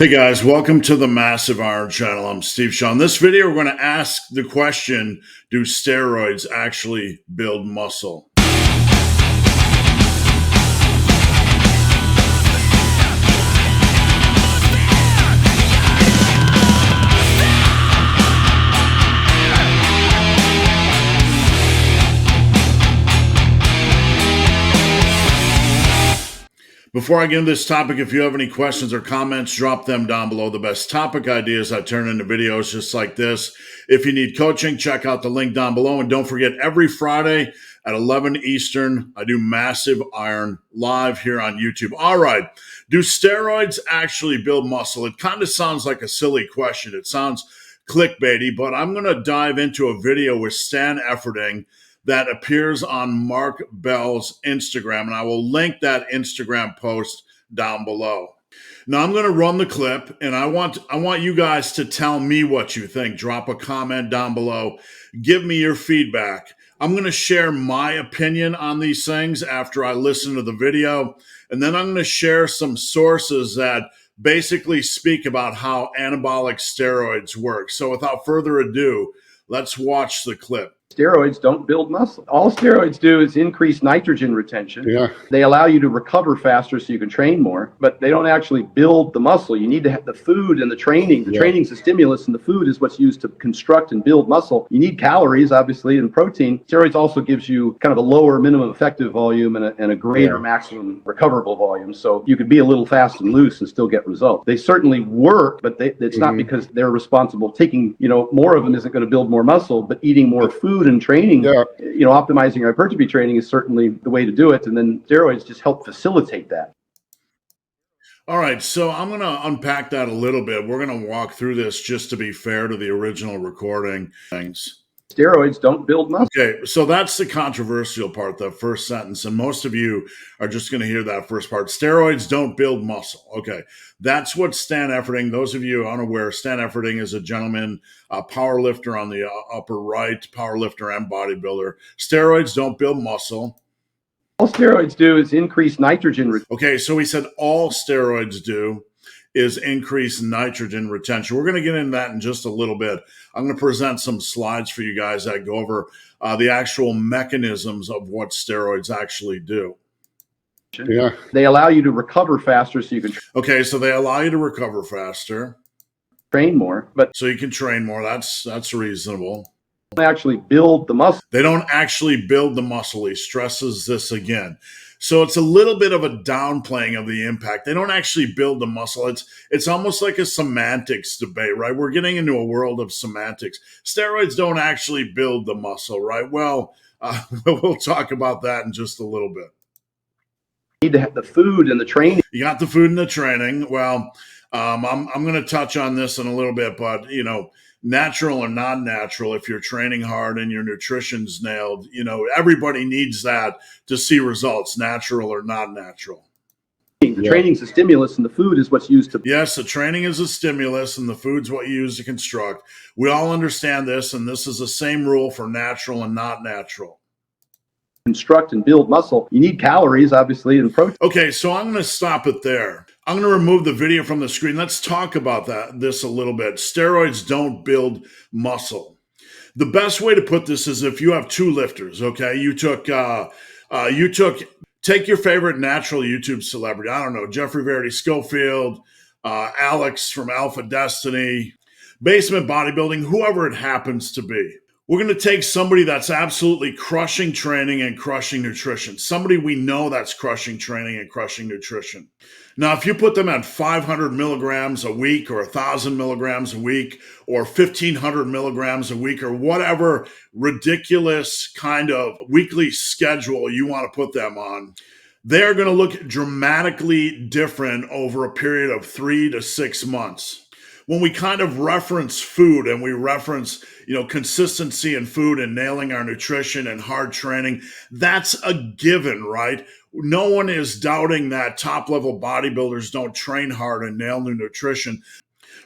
Hey guys, welcome to the Massive Iron Channel. I'm Steve Shaw. In this video, we're going to ask the question, do steroids actually build muscle? Before I get into this topic, if you have any questions or comments, drop them down below. The best topic ideas I turn into videos just like this. If you need coaching, check out the link down below. And don't forget, every Friday at 11 Eastern, I do Massive Iron live here on YouTube. All right, do steroids actually build muscle? It kind of sounds like a silly question. It sounds clickbaity, but I'm going to dive into a video with Stan Efferding that appears on Mark Bell's Instagram, and I will link that Instagram post down below. Now I'm going to run the clip, and I want you guys to tell me what you think. Drop a comment down below. Give me your feedback. I'm going to share my opinion on these things after I listen to the video, and then I'm going to share some sources that basically speak about how anabolic steroids work. So without further ado, let's watch the clip. Steroids don't build muscle. All steroids do is increase nitrogen retention. Yeah. They allow you to recover faster so you can train more, but they don't actually build the muscle. You need to have the food and the training. The training's the stimulus, and the food is what's used to construct and build muscle. You need calories, obviously, and protein. Steroids also gives you kind of a lower minimum effective volume and a greater maximum recoverable volume. So you could be a little fast and loose and still get results. They certainly work, but it's not because they're responsible. Taking, more of them isn't going to build more muscle, but eating more food and training, optimizing your hypertrophy training is certainly the way to do it. And then steroids just help facilitate that. All right, so I'm going to unpack that a little bit. We're going to walk through this just to be fair to the original recording things. Steroids don't build muscle. Okay, so that's the controversial part, the first sentence, and most of you are just going to hear that first part. Steroids don't build muscle. Okay, that's what Stan Efferding, those of you unaware, Stan Efferding is a gentleman, a power lifter on the upper right, power lifter and bodybuilder. Steroids don't build muscle. All steroids do is increase nitrogen. Okay, so he said all steroids do is increase nitrogen retention. We're going to get into that in just a little bit. I'm going to present some slides for you guys that go over the actual mechanisms of what steroids actually do. Yeah. They allow you to recover faster so you can Okay, so they allow you to recover faster. Train more, but so you can train more. That's reasonable. They actually build the muscle. They don't actually build the muscle. He stresses this again. So it's a little bit of a downplaying of the impact. They don't actually build the muscle. It's almost like a semantics debate, right? We're getting into a world of semantics. Steroids don't actually build the muscle, right? Well, we'll talk about that in just a little bit. You need to have the food and the training. You got the food and the training. Well, I'm going to touch on this in a little bit, but natural or not natural, if you're training hard and your nutrition's nailed, everybody needs that to see results, natural or not natural. The training's a stimulus and the food is what's used to. Yes, the training is a stimulus and the food's what you use to construct. We all understand this, and this is the same rule for natural and not natural. Construct and build muscle. You need calories, obviously, and protein. Okay, so I'm going to stop it there. I'm going to remove the video from the screen. Let's talk about this a little bit. Steroids don't build muscle. The best way to put this is if you have two lifters, okay? Take your favorite natural YouTube celebrity. I don't know, Jeffrey Verity Schofield, Alex from Alpha Destiny, Basement Bodybuilding, whoever it happens to be. We're going to take somebody that's absolutely crushing training and crushing nutrition. Somebody we know that's crushing training and crushing nutrition. Now, if you put them at 500 milligrams a week or 1,000 milligrams a week or 1,500 milligrams a week or whatever ridiculous kind of weekly schedule you want to put them on, they're going to look dramatically different over a period of 3 to 6 months. When we kind of reference food and we reference, consistency in food and nailing our nutrition and hard training, that's a given, right? No one is doubting that top-level bodybuilders don't train hard and nail new nutrition.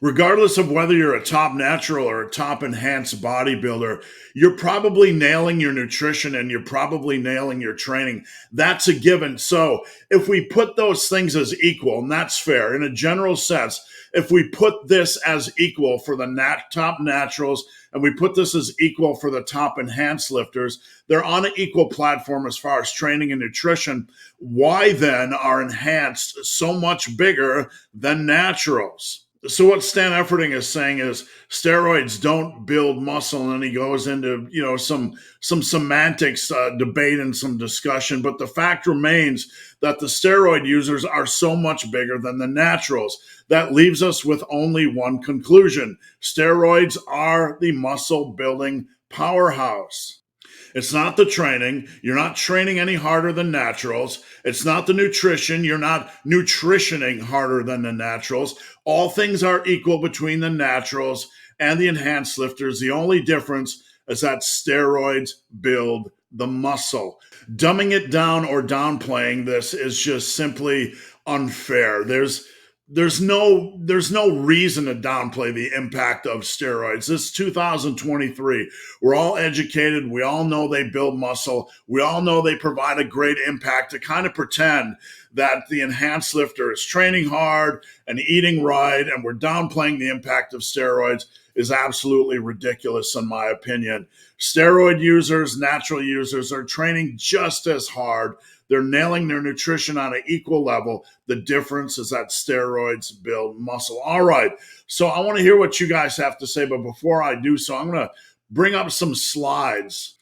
Regardless of whether you're a top natural or a top enhanced bodybuilder, you're probably nailing your nutrition and you're probably nailing your training. That's a given. So if we put those things as equal, and that's fair in a general sense, if we put this as equal for the top naturals and we put this as equal for the top enhanced lifters, they're on an equal platform as far as training and nutrition. Why then are enhanced so much bigger than naturals? So what Stan Efferding is saying is steroids don't build muscle, and then he goes into some semantics debate and some discussion. But the fact remains that the steroid users are so much bigger than the naturals. That leaves us with only one conclusion: steroids are the muscle building powerhouse. It's not the training. You're not training any harder than naturals. It's not the nutrition. You're not nutritioning harder than the naturals. All things are equal between the naturals and the enhanced lifters. The only difference is that steroids build the muscle. Dumbing it down or downplaying this is just simply unfair. There's no reason to downplay the impact of steroids. This is 2023. We're all educated. We all know they build muscle. We all know they provide a great impact. To kind of pretend that the enhanced lifter is training hard and eating right and we're downplaying the impact of steroids is absolutely ridiculous in my opinion. Steroid users, natural users are training just as hard. They're nailing their nutrition on an equal level. The difference is that steroids build muscle. All right, so I want to hear what you guys have to say, but before I do so, I'm going to bring up some slides.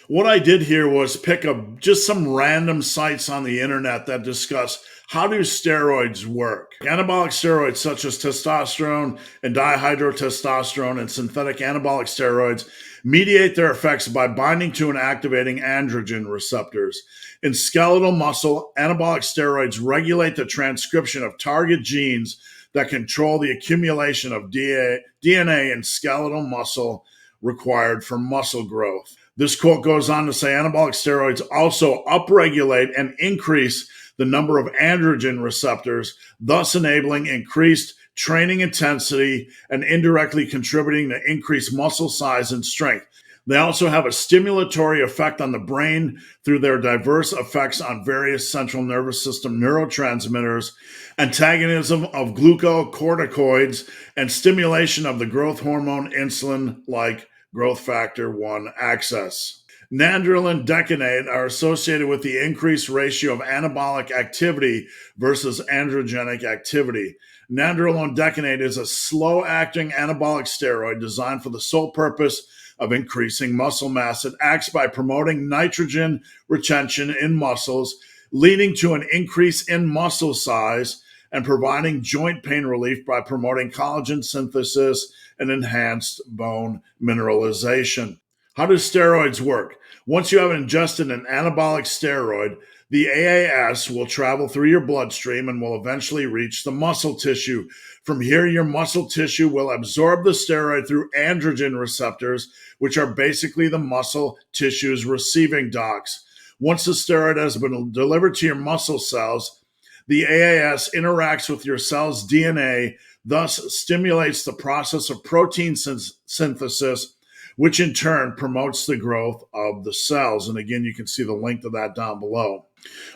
What I did here was pick up just some random sites on the internet that discuss how do steroids work. Anabolic steroids such as testosterone and dihydrotestosterone and synthetic anabolic steroids mediate their effects by binding to and activating androgen receptors. In skeletal muscle, anabolic steroids regulate the transcription of target genes that control the accumulation of DNA in skeletal muscle required for muscle growth. This quote goes on to say anabolic steroids also upregulate and increase the number of androgen receptors, thus enabling increased training intensity and indirectly contributing to increased muscle size and strength. They also have a stimulatory effect on the brain through their diverse effects on various central nervous system neurotransmitters, antagonism of glucocorticoids, and stimulation of the growth hormone insulin like growth factor 1 axis. Nandrolone and decanate are associated with the increased ratio of anabolic activity versus androgenic activity. Nandrolone decanate is a slow-acting anabolic steroid designed for the sole purpose of increasing muscle mass. It acts by promoting nitrogen retention in muscles, leading to an increase in muscle size and providing joint pain relief by promoting collagen synthesis and enhanced bone mineralization. How do steroids work? Once you have ingested an anabolic steroid, the AAS will travel through your bloodstream and will eventually reach the muscle tissue. From here, your muscle tissue will absorb the steroid through androgen receptors, which are basically the muscle tissue's receiving docks. Once the steroid has been delivered to your muscle cells, the AAS interacts with your cell's DNA, thus stimulates the process of protein synthesis, which in turn promotes the growth of the cells. And again, you can see the link to that down below.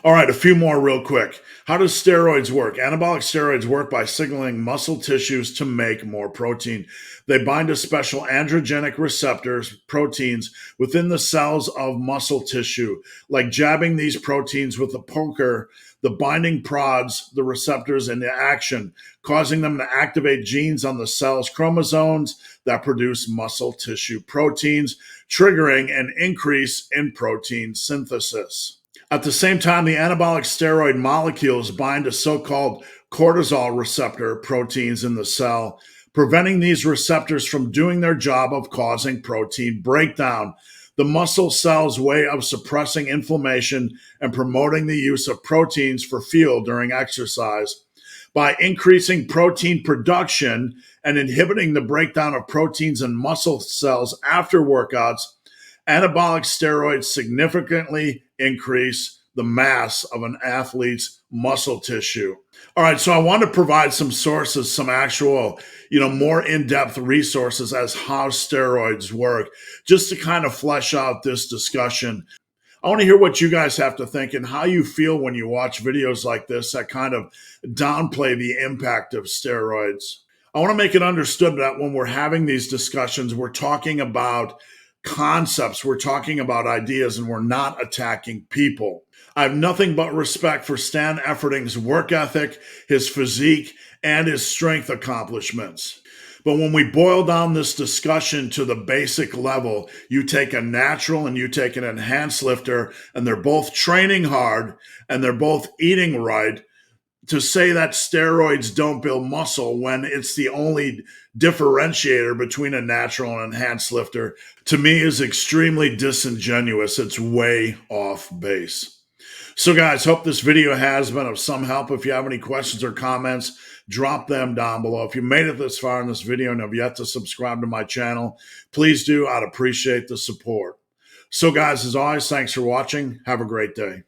All right, a few more real quick. How does steroids work? Anabolic steroids work by signaling muscle tissues to make more protein. They bind to special androgenic receptors, proteins, within the cells of muscle tissue. Like jabbing these proteins with a poker, the binding prods the receptors into action, causing them to activate genes on the cell's chromosomes that produce muscle tissue proteins, triggering an increase in protein synthesis. At the same time, the anabolic steroid molecules bind to so-called cortisol receptor proteins in the cell, preventing these receptors from doing their job of causing protein breakdown, the muscle cell's way of suppressing inflammation and promoting the use of proteins for fuel during exercise. By increasing protein production and inhibiting the breakdown of proteins in muscle cells after workouts, anabolic steroids significantly increase the mass of an athlete's muscle tissue. All right, so I want to provide some sources, some actual, more in-depth resources as how steroids work, just to kind of flesh out this discussion. I want to hear what you guys have to think and how you feel when you watch videos like this that kind of downplay the impact of steroids. I want to make it understood that when we're having these discussions, we're talking about concepts, we're talking about ideas, and we're not attacking people. I have nothing but respect for Stan Efferding's work ethic, his physique, and his strength accomplishments. But when we boil down this discussion to the basic level, you take a natural and you take an enhanced lifter, and they're both training hard and they're both eating right, to say that steroids don't build muscle when it's the only differentiator between a natural and enhanced lifter, to me is extremely disingenuous. It's way off base. So guys, hope this video has been of some help. If you have any questions or comments, drop them down below. If you made it this far in this video and have yet to subscribe to my channel, please do. I'd appreciate the support. So guys, as always, thanks for watching. Have a great day.